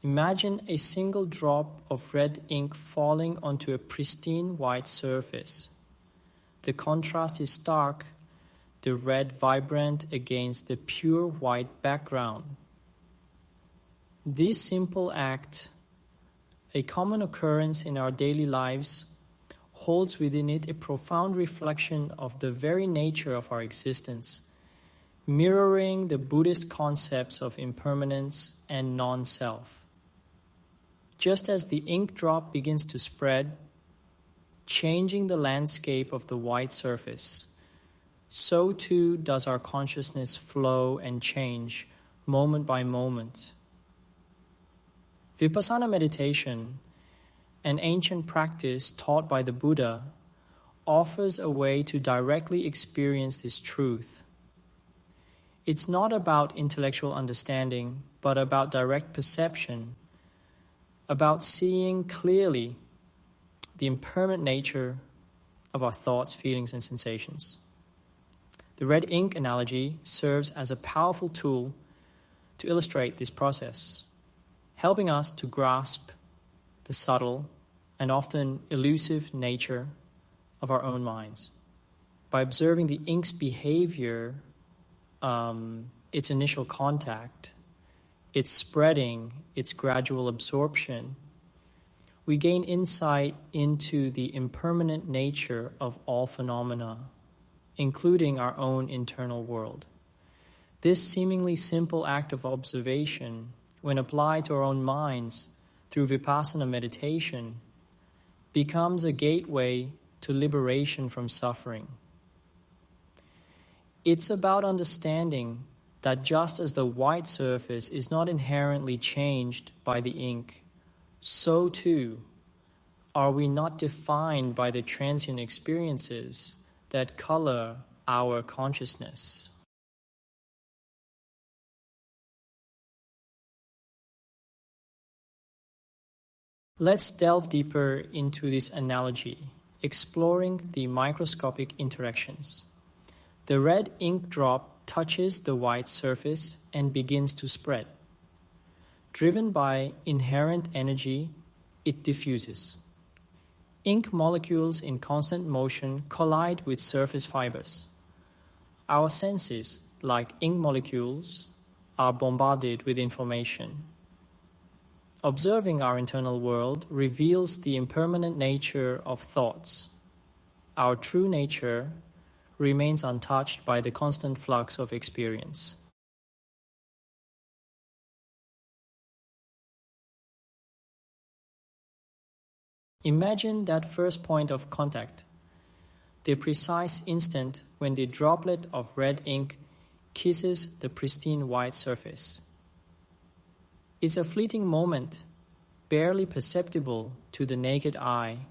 Imagine a single drop of red ink falling onto a pristine white surface. The contrast is stark, the red vibrant against the pure white background. This simple act, a common occurrence in our daily lives, holds within it a profound reflection of the very nature of our existence, mirroring the Buddhist concepts of impermanence and non-self. Just as the ink drop begins to spread, changing the landscape of the white surface, so too does our consciousness flow and change moment by moment. Vipassana meditation, an ancient practice taught by the Buddha, offers a way to directly experience this truth. It's not about intellectual understanding, but about direct perception, about seeing clearly the impermanent nature of our thoughts, feelings, and sensations. The red ink analogy serves as a powerful tool to illustrate this process, helping us to grasp the subtle and often elusive nature of our own minds. By observing the ink's behavior, its initial contact, its spreading, its gradual absorption, we gain insight into the impermanent nature of all phenomena, including our own internal world. This seemingly simple act of observation, when applied to our own minds through Vipassana meditation, becomes a gateway to liberation from suffering. It's about understanding that just as the white surface is not inherently changed by the ink, so too are we not defined by the transient experiences that color our consciousness. Let's delve deeper into this analogy, exploring the microscopic interactions. The red ink drop touches the white surface and begins to spread. Driven by inherent energy, it diffuses. Ink molecules in constant motion collide with surface fibers. Our senses, like ink molecules, are bombarded with information. Observing our internal world reveals the impermanent nature of thoughts. Our true nature remains untouched by the constant flux of experience. Imagine that first point of contact, the precise instant when the droplet of red ink kisses the pristine white surface. It's a fleeting moment, barely perceptible to the naked eye,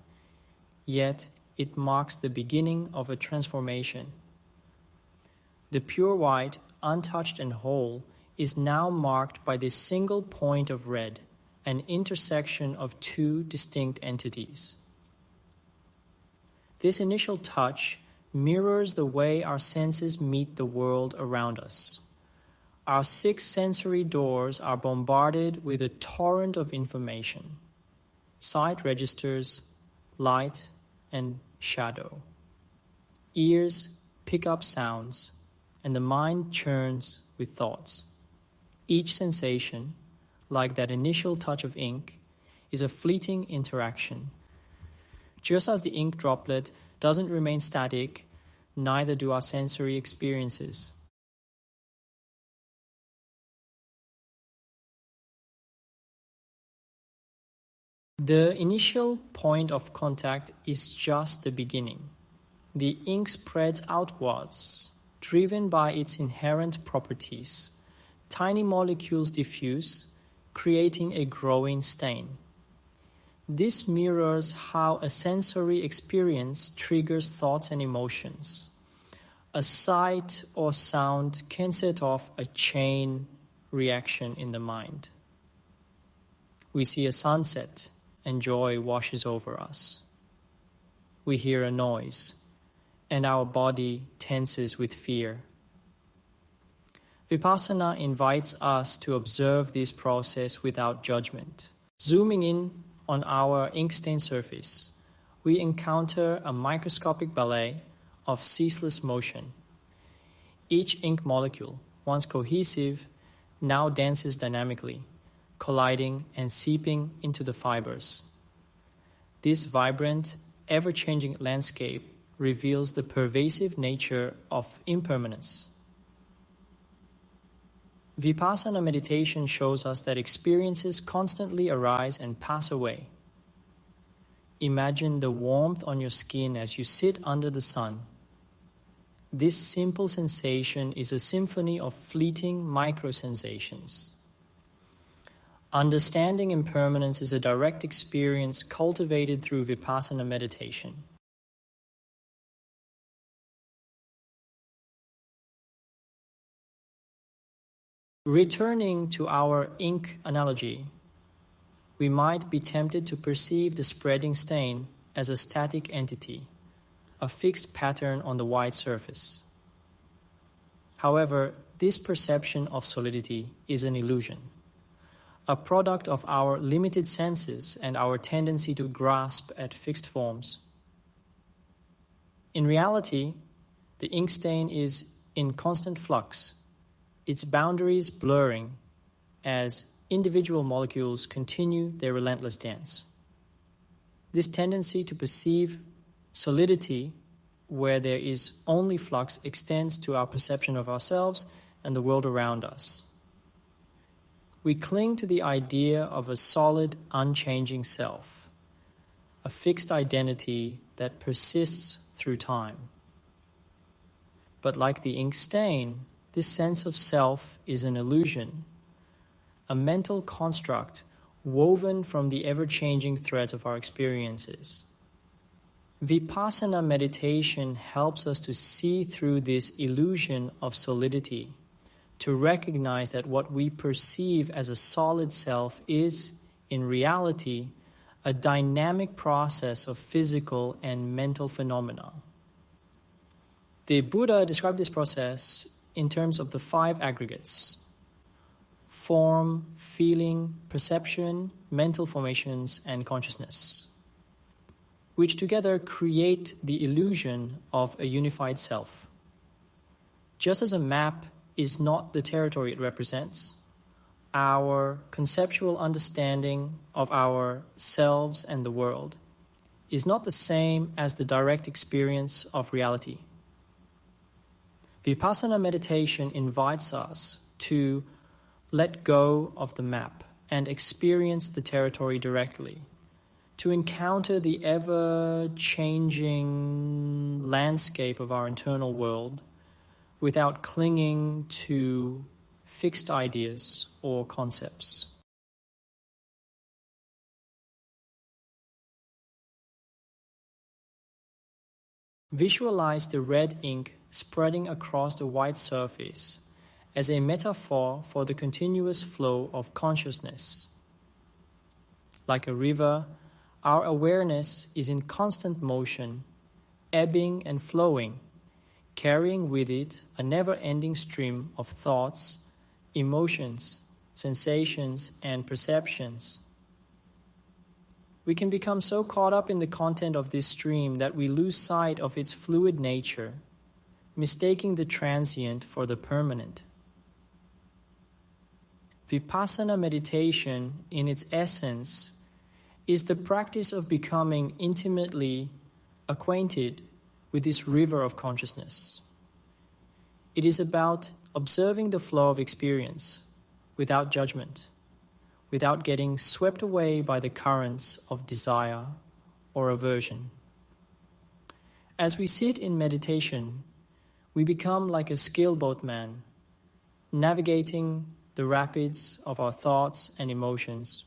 yet it marks the beginning of a transformation. The pure white, untouched and whole, is now marked by this single point of red, an intersection of two distinct entities. This initial touch mirrors the way our senses meet the world around us. Our 6 sensory doors are bombarded with a torrent of information. Sight registers light and shadow. Ears pick up sounds, and the mind churns with thoughts. Each sensation, like that initial touch of ink, is a fleeting interaction. Just as the ink droplet doesn't remain static, neither do our sensory experiences. The initial point of contact is just the beginning. The ink spreads outwards, driven by its inherent properties. Tiny molecules diffuse, creating a growing stain. This mirrors how a sensory experience triggers thoughts and emotions. A sight or sound can set off a chain reaction in the mind. We see a sunset, and joy washes over us. We hear a noise, and our body tenses with fear. Vipassana invites us to observe this process without judgment. Zooming in on our ink stain surface, we encounter a microscopic ballet of ceaseless motion. Each ink molecule, once cohesive, now dances dynamically, colliding and seeping into the fibers. This vibrant, ever-changing landscape reveals the pervasive nature of impermanence. Vipassana meditation shows us that experiences constantly arise and pass away. Imagine the warmth on your skin as you sit under the sun. This simple sensation is a symphony of fleeting micro-sensations. Understanding impermanence is a direct experience cultivated through Vipassana meditation. Returning to our ink analogy, we might be tempted to perceive the spreading stain as a static entity, a fixed pattern on the white surface. However, this perception of solidity is an illusion, a product of our limited senses and our tendency to grasp at fixed forms. In reality, the ink stain is in constant flux, its boundaries blurring as individual molecules continue their relentless dance. This tendency to perceive solidity where there is only flux extends to our perception of ourselves and the world around us. We cling to the idea of a solid, unchanging self, a fixed identity that persists through time. But like the ink stain, this sense of self is an illusion, a mental construct woven from the ever-changing threads of our experiences. Vipassana meditation helps us to see through this illusion of solidity, to recognize that what we perceive as a solid self is, in reality, a dynamic process of physical and mental phenomena. The Buddha described this process in terms of the 5 aggregates: form, feeling, perception, mental formations, and consciousness, which together create the illusion of a unified self. Just as a map is not the territory it represents, our conceptual understanding of ourselves and the world is not the same as the direct experience of reality. Vipassana meditation invites us to let go of the map and experience the territory directly, to encounter the ever-changing landscape of our internal world without clinging to fixed ideas or concepts. Visualize the red ink spreading across the white surface as a metaphor for the continuous flow of consciousness. Like a river, our awareness is in constant motion, ebbing and flowing, carrying with it a never-ending stream of thoughts, emotions, sensations, and perceptions. We can become so caught up in the content of this stream that we lose sight of its fluid nature, mistaking the transient for the permanent. Vipassana meditation, in its essence, is the practice of becoming intimately acquainted with this river of consciousness. It is about observing the flow of experience without judgment, without getting swept away by the currents of desire or aversion. As we sit in meditation, we become like a skilled boatman, navigating the rapids of our thoughts and emotions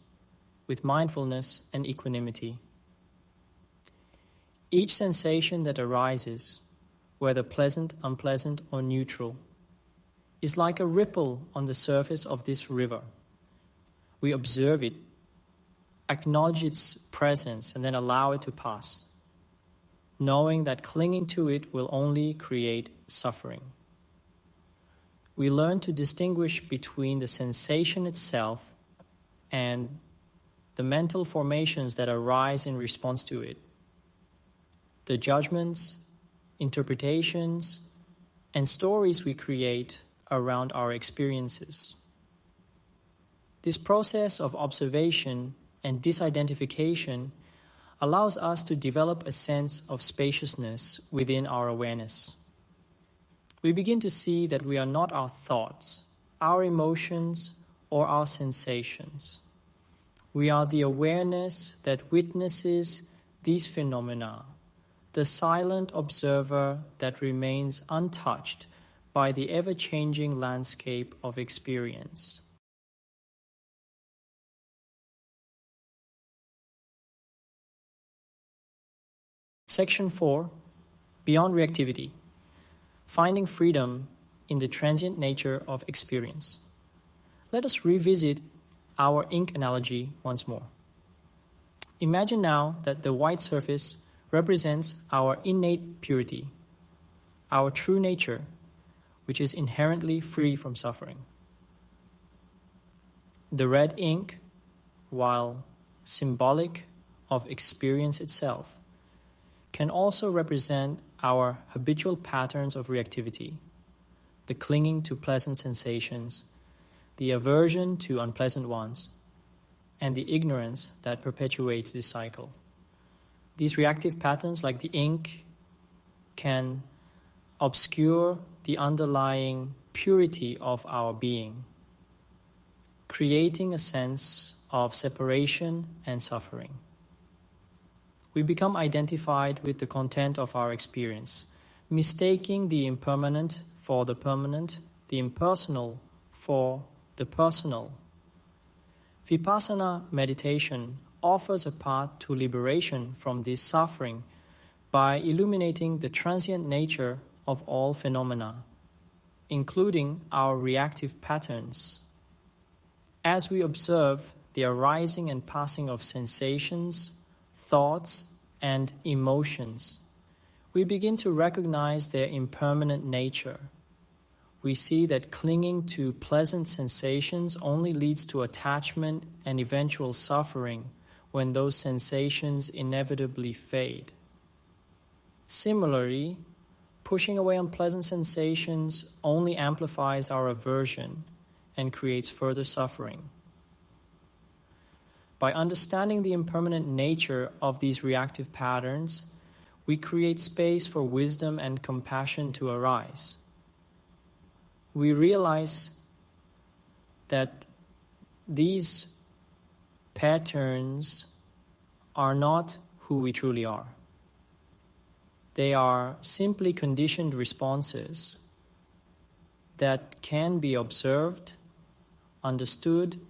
with mindfulness and equanimity. Each sensation that arises, whether pleasant, unpleasant, or neutral, is like a ripple on the surface of this river. We observe it, acknowledge its presence, and then allow it to pass, knowing that clinging to it will only create suffering. we learn to distinguish between the sensation itself and the mental formations that arise in response to it, the judgments, interpretations, and stories we create around our experiences. This process of observation and disidentification allows us to develop a sense of spaciousness within our awareness. We begin to see that we are not our thoughts, our emotions, or our sensations. We are the awareness that witnesses these phenomena, the silent observer that remains untouched by the ever-changing landscape of experience. Section 4, Beyond Reactivity, Finding Freedom in the Transient Nature of Experience. Let us revisit our ink analogy once more. Imagine now that the white surface represents our innate purity, our true nature, which is inherently free from suffering. The red ink, while symbolic of experience itself, can also represent our habitual patterns of reactivity, the clinging to pleasant sensations, the aversion to unpleasant ones, and the ignorance that perpetuates this cycle. These reactive patterns, like the ink, can obscure the underlying purity of our being, creating a sense of separation and suffering. We become identified with the content of our experience, mistaking the impermanent for the permanent, the impersonal for the personal. Vipassana meditation offers a path to liberation from this suffering by illuminating the transient nature of all phenomena, including our reactive patterns. As we observe the arising and passing of sensations, thoughts, and emotions, we begin to recognize their impermanent nature. We see that clinging to pleasant sensations only leads to attachment and eventual suffering when those sensations inevitably fade. Similarly, pushing away unpleasant sensations only amplifies our aversion and creates further suffering. By understanding the impermanent nature of these reactive patterns, we create space for wisdom and compassion to arise. We realize that these patterns are not who we truly are. They are simply conditioned responses that can be observed, understood,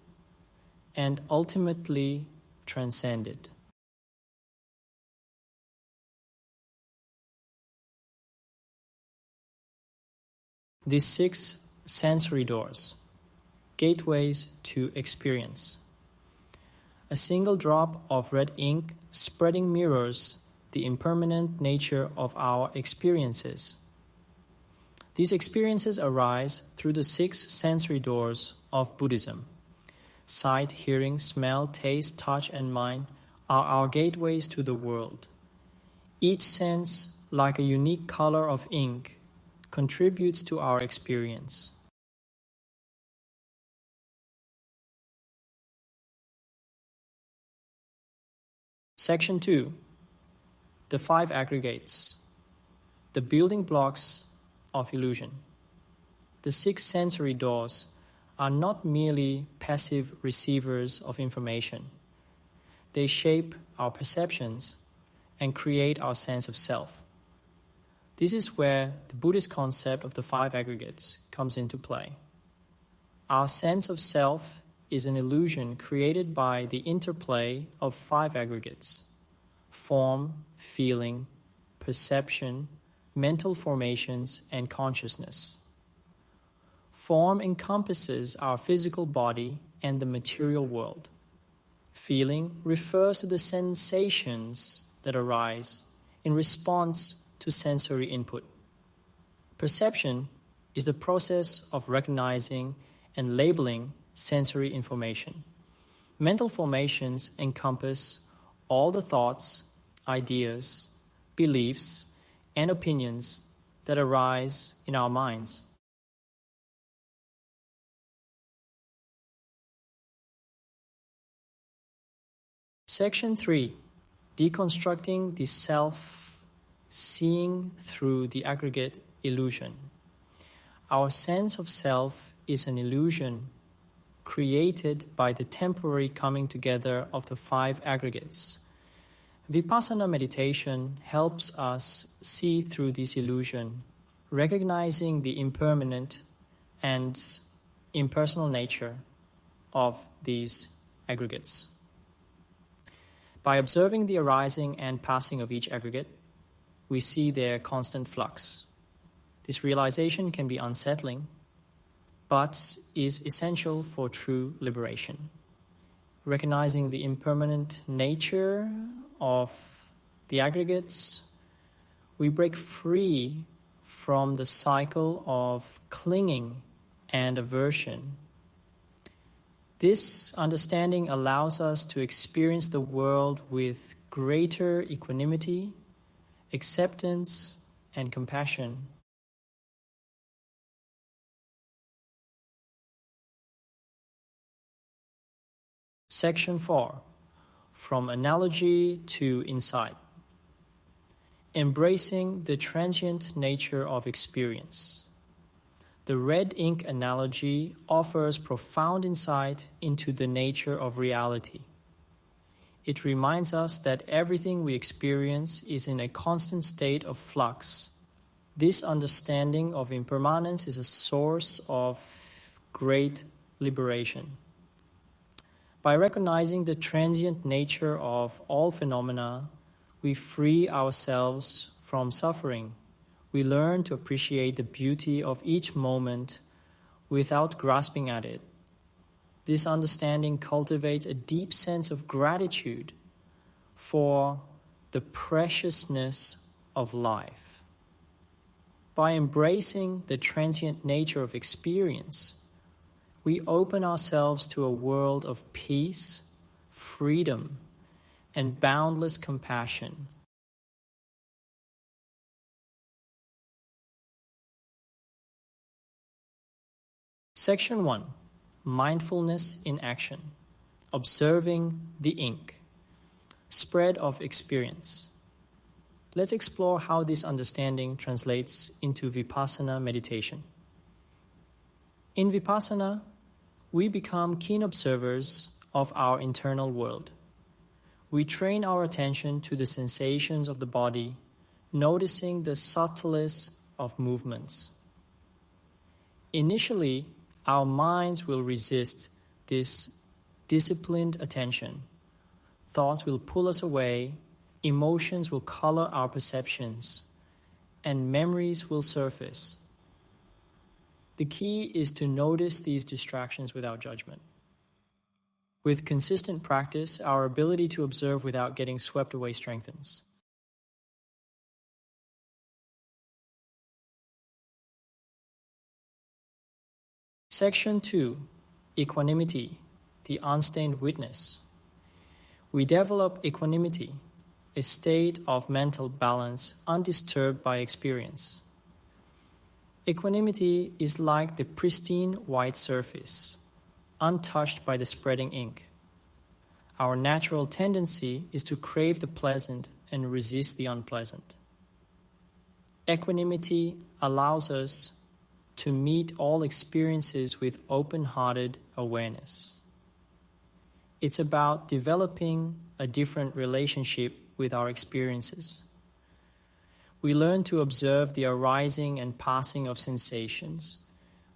and ultimately transcended. These 6 sensory doors, gateways to experience. A single drop of red ink spreading mirrors the impermanent nature of our experiences. These experiences arise through the 6 sensory doors of Buddhism. Sight, hearing, smell, taste, touch, and mind are our gateways to the world. Each sense, like a unique color of ink, contributes to our experience. Section 2. The 5 aggregates. The building blocks of illusion. The 6 sensory doors are not merely passive receivers of information. They shape our perceptions and create our sense of self. This is where the Buddhist concept of the 5 aggregates comes into play. Our sense of self is an illusion created by the interplay of 5 aggregates: form, feeling, perception, mental formations, and consciousness. Form encompasses our physical body and the material world. Feeling refers to the sensations that arise in response to sensory input. Perception is the process of recognizing and labeling sensory information. Mental formations encompass all the thoughts, ideas, beliefs, and opinions that arise in our minds. Section 3. Deconstructing the self, seeing through the aggregate illusion. Our sense of self is an illusion created by the temporary coming together of the 5 aggregates. Vipassana meditation helps us see through this illusion, recognizing the impermanent and impersonal nature of these aggregates. By observing the arising and passing of each aggregate, we see their constant flux. This realization can be unsettling, but is essential for true liberation. Recognizing the impermanent nature of the aggregates, we break free from the cycle of clinging and aversion. This understanding allows us to experience the world with greater equanimity, acceptance, and compassion. Section 4. From Analogy to Insight. Embracing the transient nature of experience. The red ink analogy offers profound insight into the nature of reality. It reminds us that everything we experience is in a constant state of flux. This understanding of impermanence is a source of great liberation. By recognizing the transient nature of all phenomena, we free ourselves from suffering. We learn to appreciate the beauty of each moment without grasping at it. This understanding cultivates a deep sense of gratitude for the preciousness of life. By embracing the transient nature of experience, we open ourselves to a world of peace, freedom, and boundless compassion. Section 1. Mindfulness in Action. Observing the ink. Spread of experience. Let's explore how this understanding translates into Vipassana meditation. In Vipassana, we become keen observers of our internal world. We train our attention to the sensations of the body, noticing the subtlest of movements. Initially, our minds will resist this disciplined attention. Thoughts will pull us away, emotions will color our perceptions, and memories will surface. The key is to notice these distractions without judgment. With consistent practice, our ability to observe without getting swept away strengthens. Section 2. Equanimity, the unstained witness. We develop equanimity, a state of mental balance undisturbed by experience. Equanimity is like the pristine white surface, untouched by the spreading ink. Our natural tendency is to crave the pleasant and resist the unpleasant. Equanimity allows us to meet all experiences with open-hearted awareness. It's about developing a different relationship with our experiences. We learn to observe the arising and passing of sensations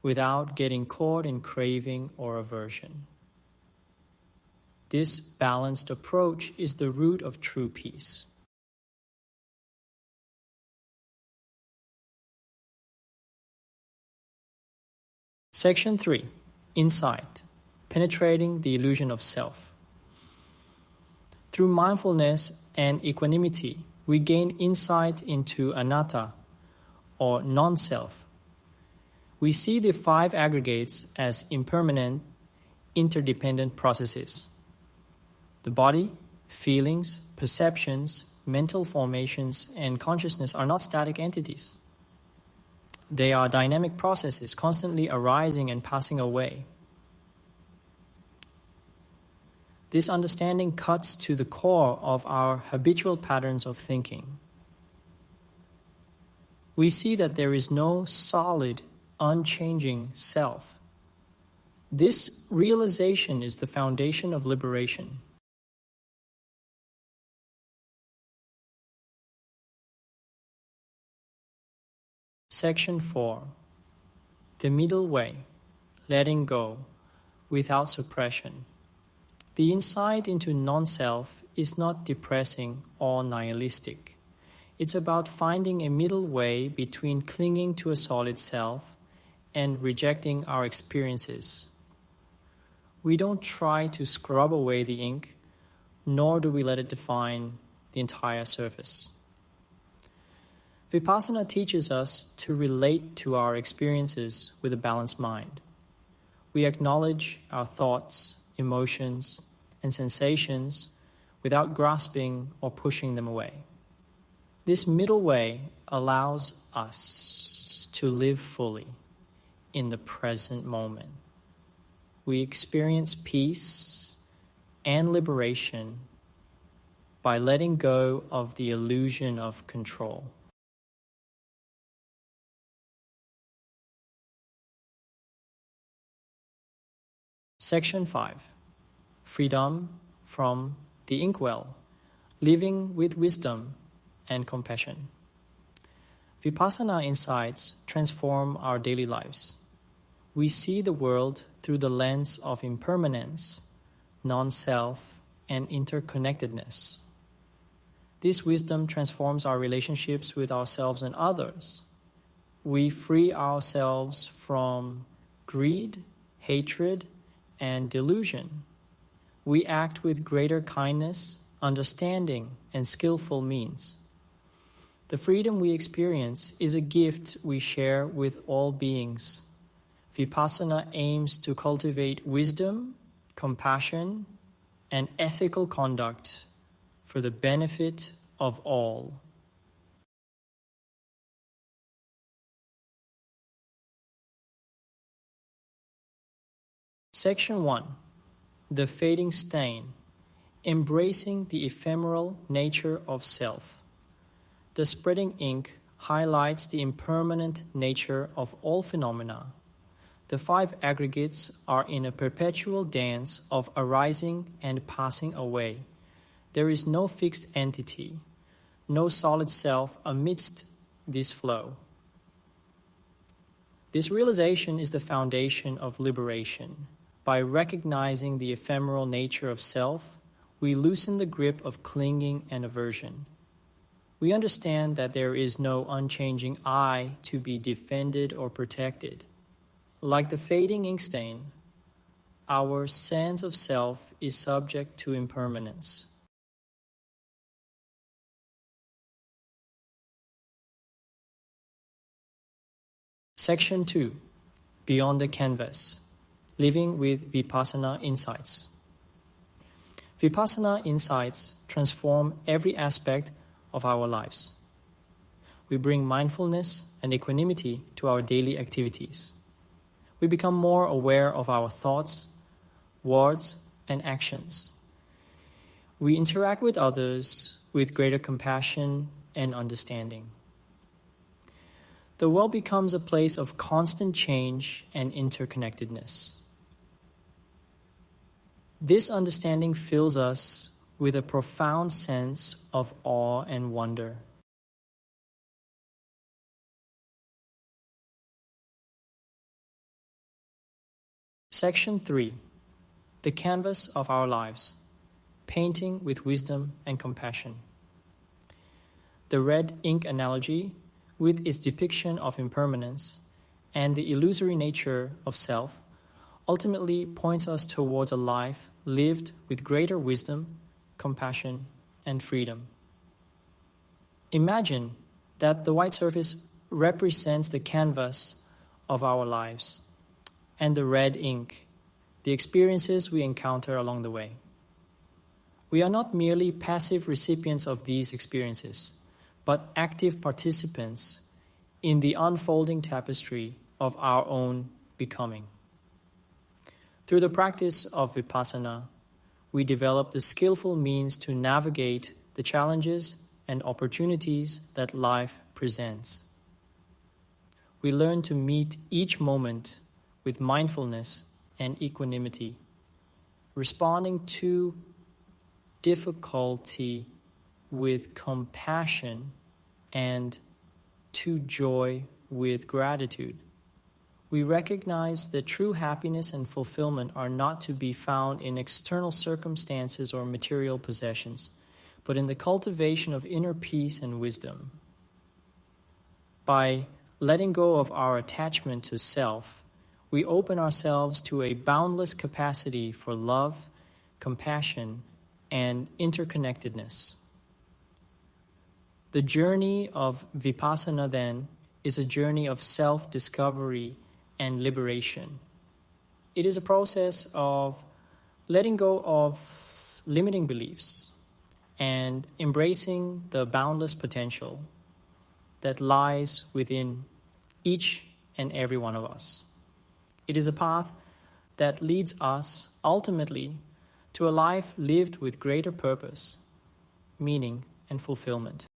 without getting caught in craving or aversion. This balanced approach is the root of true peace. Section 3. Insight, penetrating the illusion of self. Through mindfulness and equanimity, we gain insight into anatta, or non-self. We see the five aggregates as impermanent, interdependent processes. The body, feelings, perceptions, mental formations, and consciousness are not static entities. They are dynamic processes constantly arising and passing away. This understanding cuts to the core of our habitual patterns of thinking. We see that there is no solid, unchanging self. This realization is the foundation of liberation. Section 4. The middle way, letting go, without suppression. The insight into non-self is not depressing or nihilistic. It's about finding a middle way between clinging to a solid self and rejecting our experiences. We don't try to scrub away the ink, nor do we let it define the entire surface. Vipassana teaches us to relate to our experiences with a balanced mind. We acknowledge our thoughts, emotions, and sensations without grasping or pushing them away. This middle way allows us to live fully in the present moment. We experience peace and liberation by letting go of the illusion of control. Section 5. Freedom from the inkwell, living with wisdom and compassion. Vipassana insights transform our daily lives. We see the world through the lens of impermanence, non-self, and interconnectedness. This wisdom transforms our relationships with ourselves and others. We free ourselves from greed, hatred, and delusion. We act with greater kindness, understanding, and skillful means. The freedom we experience is a gift we share with all beings. Vipassana aims to cultivate wisdom, compassion, and ethical conduct for the benefit of all. Section 1. The fading stain, embracing the ephemeral nature of self. The spreading ink highlights the impermanent nature of all phenomena. The five aggregates are in a perpetual dance of arising and passing away. There is no fixed entity, no solid self amidst this flow. This realization is the foundation of liberation. By recognizing the ephemeral nature of self, we loosen the grip of clinging and aversion. We understand that there is no unchanging I to be defended or protected. Like the fading ink stain, our sense of self is subject to impermanence. Section 2. Beyond the canvas. Living with Vipassana insights. Vipassana insights transform every aspect of our lives. We bring mindfulness and equanimity to our daily activities. We become more aware of our thoughts, words, and actions. We interact with others with greater compassion and understanding. The world becomes a place of constant change and interconnectedness. This understanding fills us with a profound sense of awe and wonder. Section 3. The canvas of our lives, painting with wisdom and compassion. The red ink analogy, with its depiction of impermanence and the illusory nature of self, ultimately points us towards a life lived with greater wisdom, compassion, and freedom. Imagine that the white surface represents the canvas of our lives, and the red ink, the experiences we encounter along the way. We are not merely passive recipients of these experiences, but active participants in the unfolding tapestry of our own becoming. Through the practice of Vipassana, we develop the skillful means to navigate the challenges and opportunities that life presents. We learn to meet each moment with mindfulness and equanimity, responding to difficulty with compassion and to joy with gratitude. We recognize that true happiness and fulfillment are not to be found in external circumstances or material possessions, but in the cultivation of inner peace and wisdom. By letting go of our attachment to self, we open ourselves to a boundless capacity for love, compassion, and interconnectedness. The journey of Vipassana, then, is a journey of self-discovery and liberation. It is a process of letting go of limiting beliefs and embracing the boundless potential that lies within each and every one of us. It is a path that leads us ultimately to a life lived with greater purpose, meaning, and fulfillment.